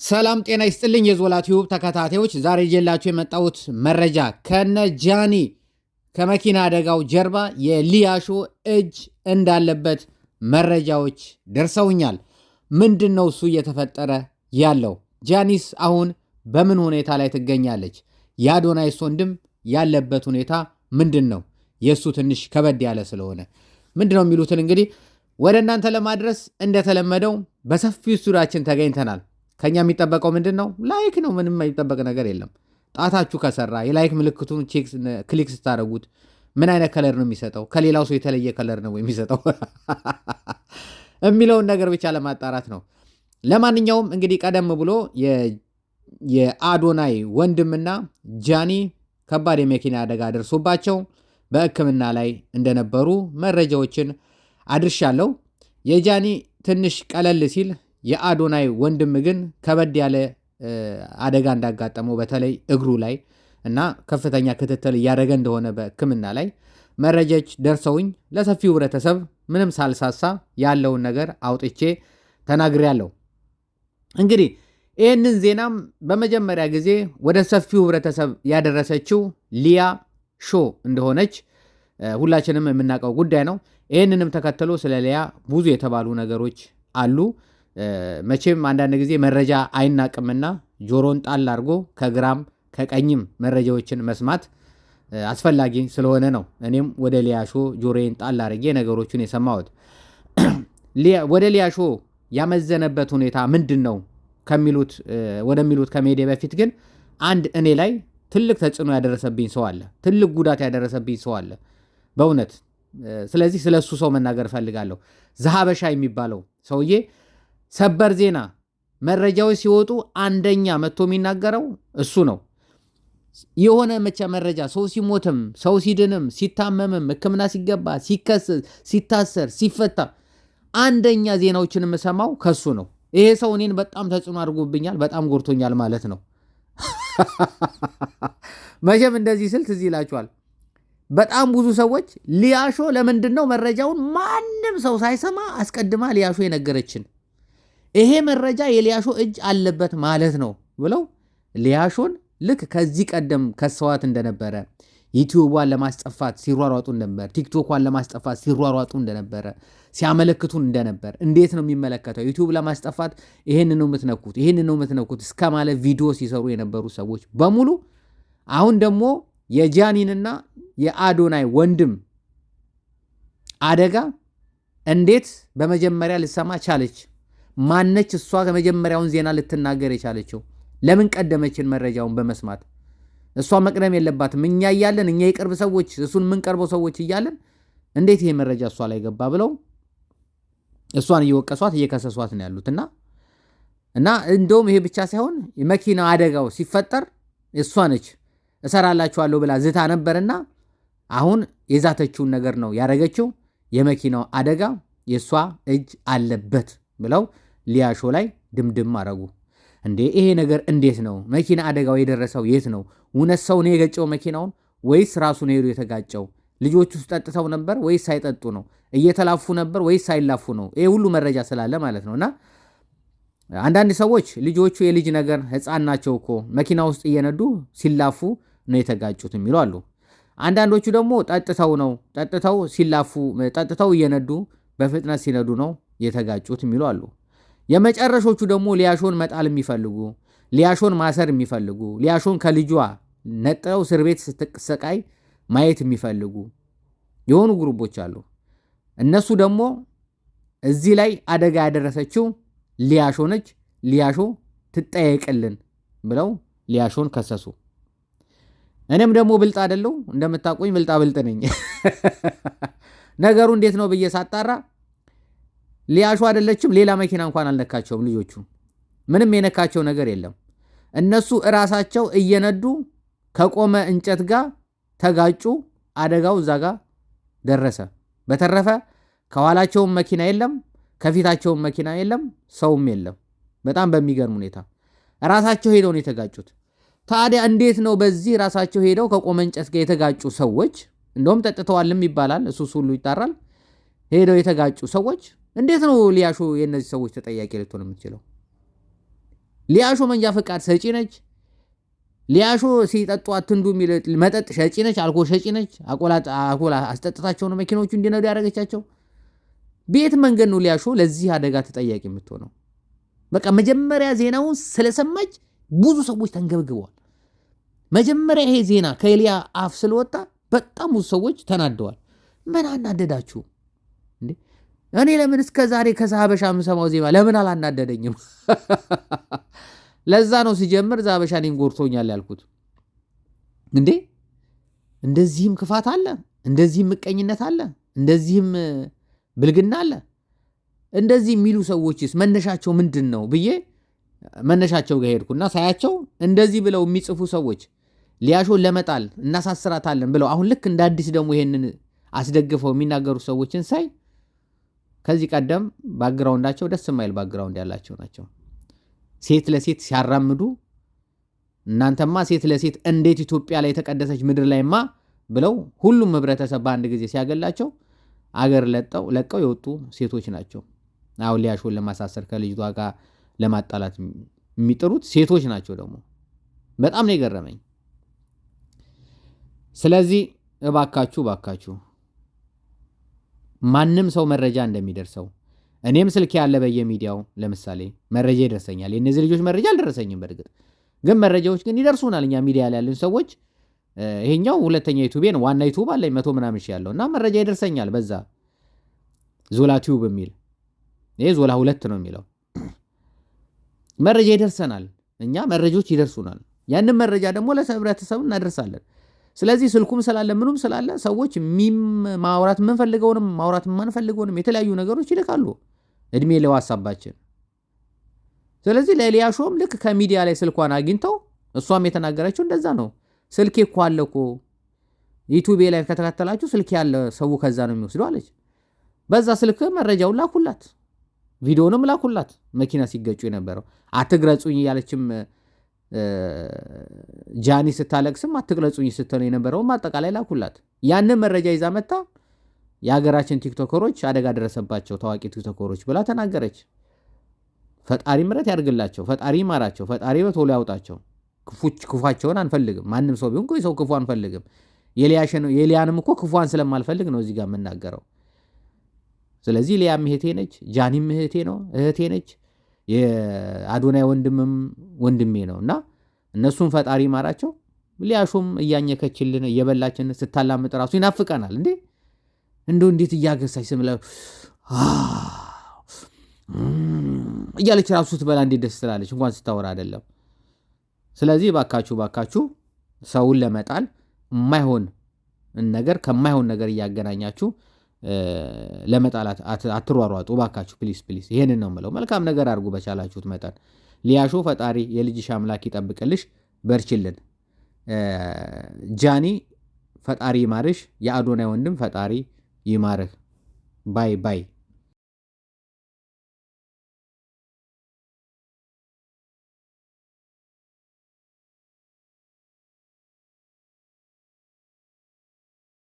ሰላም ጤና ይስጥልኝ የዞላ ቲዩብ ተከታታዮች፣ ዛሬ ይዤላችሁ የመጣሁት መረጃ ከነ ጃኒ ከመኪና አደጋው ጀርባ የሊያሾ እጅ እንዳለበት መረጃዎች ደርሰውኛል። ምንድነው እሱ እየተፈጠረ ያለው? ጃኒስ አሁን በምን ሁኔታ ላይ ትገኛለች? የአዶናይስ ወንድም ያለበት ሁኔታ ምንድነው? የሱ ትንሽ ከበድ ያለ ስለሆነ ምንድነው የሚሉትን እንግዲህ ወደ እናንተ ለማድረስ እንደተለመደው በሰፊው ስቱዲያችን ተገኝተናል። ከኛ የሚጠበቀው ምንድነው? ላይክ ነው። ምንም የሚጠበቅ ነገር የለም። ጣታችሁ ከሰራ የላይክ ምልክቱን ክሊክ ስታደርጉት ምን አይነት ከለር ነው የሚሰጠው፣ ከሌላው ሰው የተለየ ከለር ነው የሚሰጠው የሚለውን ነገር ብቻ ለማጣራት ነው። ለማንኛውም እንግዲህ ቀደም ብሎ የአዶናይ ወንድምና ጃኒ ከባድ የመኪና አደጋ ደርሶባቸው በሕክምና ላይ እንደነበሩ መረጃዎችን አድርሻለሁ። የጃኒ ትንሽ ቀለል ሲል የአዶናይ ወንድም ግን ከበድ ያለ አደጋ እንዳጋጠመው በተለይ እግሩ ላይ እና ከፍተኛ ክትትል እያደረገ እንደሆነ በሕክምና ላይ መረጃዎች ደርሰውኝ ለሰፊው ህብረተሰብ ምንም ሳልሳሳ ያለውን ነገር አውጥቼ ተናግሬያለሁ። እንግዲህ ይህንን ዜናም በመጀመሪያ ጊዜ ወደ ሰፊው ህብረተሰብ ያደረሰችው ሊያ ሾ እንደሆነች ሁላችንም የምናውቀው ጉዳይ ነው። ይህንንም ተከትሎ ስለ ሊያ ብዙ የተባሉ ነገሮች አሉ። መቼም አንዳንድ ጊዜ መረጃ አይናቅምና ጆሮን ጣል አድርጎ ከግራም ከቀኝም መረጃዎችን መስማት አስፈላጊ ስለሆነ ነው እኔም ወደ ሊያሾ ጆሮዬን ጣል አድርጌ ነገሮችን የሰማሁት። ወደ ሊያሾ ያመዘነበት ሁኔታ ምንድን ነው ወደሚሉት ከመሄዴ በፊት ግን አንድ እኔ ላይ ትልቅ ተጽዕኖ ያደረሰብኝ ሰው አለ። ትልቅ ጉዳት ያደረሰብኝ ሰው አለ በእውነት። ስለዚህ ስለሱ ሰው መናገር እፈልጋለሁ። ዘሀበሻ የሚባለው ሰውዬ ሰበር ዜና መረጃዎች ሲወጡ አንደኛ መጥቶ የሚናገረው እሱ ነው። የሆነ መቼ መረጃ ሰው ሲሞትም ሰው ሲድንም ሲታመምም ሕክምና ሲገባ ሲከሰስ ሲታሰር ሲፈታ አንደኛ ዜናዎችን የምሰማው ከሱ ነው። ይሄ ሰው እኔን በጣም ተጽዕኖ አድርጎብኛል፣ በጣም ጎርቶኛል ማለት ነው። መቼም እንደዚህ ስል ትዝ ይላችኋል። በጣም ብዙ ሰዎች ሊያሾ ለምንድን ነው መረጃውን ማንም ሰው ሳይሰማ አስቀድማ ሊያሾ የነገረችን? ይሄ መረጃ የሊያሾ እጅ አለበት ማለት ነው ብለው ሊያሾን ልክ ከዚህ ቀደም ከሰዋት እንደነበረ፣ ዩቲዩቧን ለማስጠፋት ሲሯሯጡ እንደነበር፣ ቲክቶኳን ለማስጠፋት ሲሯሯጡ እንደነበረ ሲያመለክቱን እንደነበር፣ እንዴት ነው የሚመለከተው ዩቲዩብ ለማስጠፋት ይሄን ነው የምትነኩት እስከ ማለት ቪዲዮ ሲሰሩ የነበሩ ሰዎች በሙሉ አሁን ደግሞ የጃኒንና የአዶናይ ወንድም አደጋ እንዴት በመጀመሪያ ልሰማ ቻለች? ማነች እሷ ከመጀመሪያውን ዜና ልትናገር የቻለችው? ለምን ቀደመችን መረጃውን በመስማት? እሷ መቅደም የለባትም። እኛ እያለን እኛ የቅርብ ሰዎች እሱን የምንቀርበው ሰዎች እያለን እንዴት ይሄ መረጃ እሷ ላይ ገባ ብለው እሷን እየወቀሷት እየከሰሷት ነው ያሉት። እና እንደውም ይሄ ብቻ ሳይሆን የመኪና አደጋው ሲፈጠር እሷ ነች እሰራላችኋለሁ ብላ ዝታ ነበርና አሁን የዛተችውን ነገር ነው ያደረገችው። የመኪናው አደጋ የእሷ እጅ አለበት ብለው ሊያሾ ላይ ድምድም አረጉ። እንዴ ይሄ ነገር እንዴት ነው? መኪና አደጋው የደረሰው የት ነው? እውነት ሰው ነው የገጨው መኪናውን ወይስ ራሱ ነው ሄዶ የተጋጨው? ልጆቹ ውስጥ ጠጥተው ነበር ወይስ ሳይጠጡ ነው? እየተላፉ ነበር ወይስ ሳይላፉ ነው? ይሄ ሁሉ መረጃ ስላለ ማለት ነውና አንዳንድ ሰዎች ልጆቹ የልጅ ነገር ሕፃን ናቸው እኮ መኪና ውስጥ እየነዱ ሲላፉ ነው የተጋጩት የሚሉ አሉ። አንዳንዶቹ ደግሞ ጠጥተው ሲላፉ ጠጥተው እየነዱ በፍጥነት ሲነዱ ነው የተጋጩት የሚሉ አሉ። የመጨረሾቹ ደግሞ ሊያሾን መጣል የሚፈልጉ፣ ሊያሾን ማሰር የሚፈልጉ፣ ሊያሾን ከልጇ ነጥለው እስር ቤት ስትሰቃይ ማየት የሚፈልጉ የሆኑ ግሩፖች አሉ። እነሱ ደግሞ እዚህ ላይ አደጋ ያደረሰችው ሊያሾ ነች፣ ሊያሾ ትጠየቅልን ብለው ሊያሾን ከሰሱ። እኔም ደግሞ ብልጥ አይደለሁ፣ እንደምታውቁኝ ብልጣ ብልጥ ነኝ። ነገሩ እንዴት ነው ብዬ ሳጣራ ሊያሾ አይደለችም፣ ሌላ መኪና እንኳን አልነካቸውም ልጆቹ። ምንም የነካቸው ነገር የለም። እነሱ እራሳቸው እየነዱ ከቆመ እንጨት ጋር ተጋጩ። አደጋው እዛ ጋር ደረሰ። በተረፈ ከኋላቸውም መኪና የለም፣ ከፊታቸውም መኪና የለም፣ ሰውም የለም። በጣም በሚገርም ሁኔታ ራሳቸው ሄደው ነው የተጋጩት። ታዲያ እንዴት ነው በዚህ ራሳቸው ሄደው ከቆመ እንጨት ጋር የተጋጩ ሰዎች፣ እንደውም ጠጥተዋልም ይባላል፣ እሱ ሁሉ ይጣራል፣ ሄደው የተጋጩ ሰዎች እንዴት ነው ሊያሾ የእነዚህ ሰዎች ተጠያቂ ልትሆን የምትችለው? ሊያሾ መንጃ ፈቃድ ሰጪ ነች። ሊያሾ ሲጠጡ አትንዱ የሚል መጠጥ ሸጪ ነች። አልኮል ሸጪ ነች። አልኮል አስጠጥታቸው ነው መኪኖቹ እንዲነዱ ያደረገቻቸው። ቤት መንገድ ነው ሊያሾ ለዚህ አደጋ ተጠያቂ የምትሆነው። በቃ መጀመሪያ ዜናውን ስለሰማች ብዙ ሰዎች ተንገብግበዋል። መጀመሪያ ይሄ ዜና ከሊያ አፍ ስለወጣ በጣም ብዙ ሰዎች ተናደዋል። ምን አናደዳችሁ እንዴ? እኔ ለምን እስከ ዛሬ ከዛበሻ የምሰማው ዜማ ለምን አላናደደኝም? ለዛ ነው ሲጀምር ዛበሻ እኔን ጎርቶኛል ያልኩት። እንዴ እንደዚህም ክፋት አለ፣ እንደዚህም ምቀኝነት አለ፣ እንደዚህም ብልግና አለ። እንደዚህ የሚሉ ሰዎችስ መነሻቸው ምንድን ነው ብዬ መነሻቸው ጋር ሄድኩና ሳያቸው እንደዚህ ብለው የሚጽፉ ሰዎች ሊያሾን ለመጣል እናሳስራታለን ብለው አሁን ልክ እንደ አዲስ ደግሞ ይሄንን አስደግፈው የሚናገሩ ሰዎችን ሳይ ከዚህ ቀደም ባክግራውንዳቸው ደስ የማይል ባክግራውንድ ያላቸው ናቸው። ሴት ለሴት ሲያራምዱ እናንተማ ሴት ለሴት እንዴት ኢትዮጵያ ላይ የተቀደሰች ምድር ላይማ ብለው ሁሉም ህብረተሰብ በአንድ ጊዜ ሲያገላቸው አገር ለቀው የወጡ ሴቶች ናቸው። አሁን ሊያሾን ለማሳሰር ከልጅቷ ጋር ለማጣላት የሚጥሩት ሴቶች ናቸው። ደግሞ በጣም ነው የገረመኝ። ስለዚህ እባካችሁ ማንም ሰው መረጃ እንደሚደርሰው እኔም ስልክ ያለ በየሚዲያው ለምሳሌ መረጃ ይደርሰኛል። የእነዚህ ልጆች መረጃ አልደረሰኝም። በእርግጥ ግን መረጃዎች ግን ይደርሱናል። እኛ ሚዲያ ላይ ያለን ሰዎች ይሄኛው ሁለተኛ ዩቲዩብ ነው። ዋና ዩቲዩብ አለኝ 100 ምናምን ሺህ ያለው እና መረጃ ይደርሰኛል። በዛ ዞላ ቲዩብ የሚል ይሄ ዞላ 2 ነው የሚለው መረጃ ይደርሰናል። እኛ መረጃዎች ይደርሱናል። ያንን መረጃ ደግሞ ለህብረተሰቡ እናደርሳለን። ስለዚህ ስልኩም ስላለ ምኑም ስላለ ሰዎች ማውራት የምንፈልገውንም ማውራት የማንፈልገውንም የተለያዩ ነገሮች ይልካሉ። እድሜ ለዋሳባችን። ስለዚህ ለሊያሾም ልክ ከሚዲያ ላይ ስልኳን አግኝተው እሷም የተናገረችው እንደዛ ነው። ስልኬ እኮ አለ እኮ ዩቲዩብ ላይ ከተከታተላችሁ ስልኬ ያለ ሰው ከዛ ነው የሚወስደው አለች። በዛ ስልክ መረጃውን ላኩላት፣ ቪዲዮንም ላኩላት። መኪና ሲገጩ የነበረው አትግረጹኝ ያለችም ጃኒ ስታለቅስም አትግለጹኝ ስትል የነበረውም አጠቃላይ ላኩላት። ያንን መረጃ ይዛ መጣ የሀገራችን ቲክቶከሮች አደጋ ደረሰባቸው ታዋቂ ቲክቶከሮች ብላ ተናገረች። ፈጣሪ ምሕረት ያድርግላቸው፣ ፈጣሪ ይማራቸው፣ ፈጣሪ በቶሎ ያውጣቸው። ክፉአቸውን አንፈልግም። ማንም ሰው ቢሆን ሰው ክፉ አንፈልግም። የሊያንም እኮ ክፉን ስለማልፈልግ ነው እዚህ ጋር የምናገረው። ስለዚህ ሊያም እህቴ ነች፣ ጃኒም እህቴ ነች፣ የአዶናይ ወንድምም ወንድሜ ነው እና እነሱም ፈጣሪ ይማራቸው። ሊያሾም እያኘከችልን እየበላችን ስታላምጥ ራሱ ይናፍቀናል። እንደው እንዴት እያገሳች ስምለ እያለች ራሱ ስትበላ እንዴት ደስ ትላለች፣ እንኳን ስታወራ አይደለም። ስለዚህ ባካችሁ ሰውን ለመጣል የማይሆን ነገር ከማይሆን ነገር እያገናኛችሁ ለመጣላት አትሯሯጡ ባካችሁ። ፕሊስ ይሄንን ነው የምለው። መልካም ነገር አድርጉ በቻላችሁት መጠን። ሊያሾ ፈጣሪ የልጅሽ አምላክ ይጠብቅልሽ፣ በርችልን። ጃኒ ፈጣሪ ይማርሽ፣ የአዶናይ ወንድም ፈጣሪ ይማርህ። ባይ